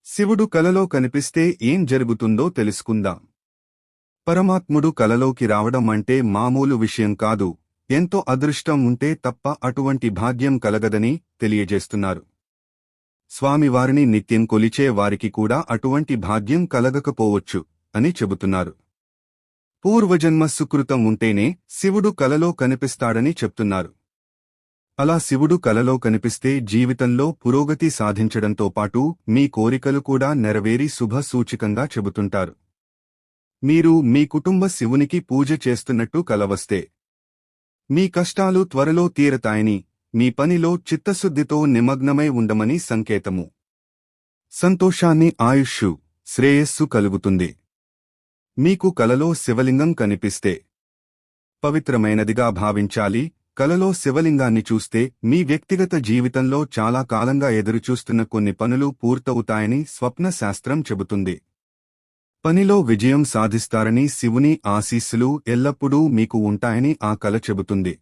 శివుడు కలలో కనిపిస్తే ఏం జరుగుతుందో తెలుసుకుందాం. పరమాత్ముడు కలలోకి రావడం అంటే మామూలు విషయం కాదు, ఎంతో అదృష్టం ఉంటే తప్ప అటువంటి భాగ్యం కలగదని తెలియజేస్తున్నారు. స్వామివారిని నిత్యం కొలిచే వారికి కూడా అటువంటి భాగ్యం కలగకపోవచ్చు అని చెబుతున్నారు. పూర్వజన్మ సుకృతం ఉంటేనే శివుడు కలలో కనిపిస్తాడని చెప్తున్నారు. అలా శివుడు కలలో కనిపిస్తే జీవితంలో పురోగతి సాధించడంతో పాటు మీ కోరికలు కూడా నెరవేరి శుభ సూచికంగా చెబుతుంటారు. మీరు మీ కుటుంబ శివునికి పూజ చేస్తున్నట్టు కలవస్తే మీ కష్టాలు త్వరలో తీరతాయని, మీ పనిలో చిత్తశుద్ధితో నిమగ్నమై ఉండమని సంకేతము. సంతోషాన్ని, ఆయుష్షు, శ్రేయస్సు కలుగుతుంది. మీకు కలలో శివలింగం కనిపిస్తే పవిత్రమైనదిగా భావించాలి. కలలో శివలింగాన్ని చూస్తే మీ వ్యక్తిగత జీవితంలో చాలా కాలంగా ఎదురుచూస్తున్న కొన్ని పనులు పూర్తవుతాయని స్వప్న శాస్త్రం చెబుతుంది. పనిలో విజయం సాధిస్తారని శివుని ఆశీస్సులు ఎల్లప్పుడూ మీకు ఉంటాయని ఆ కల చెబుతుంది.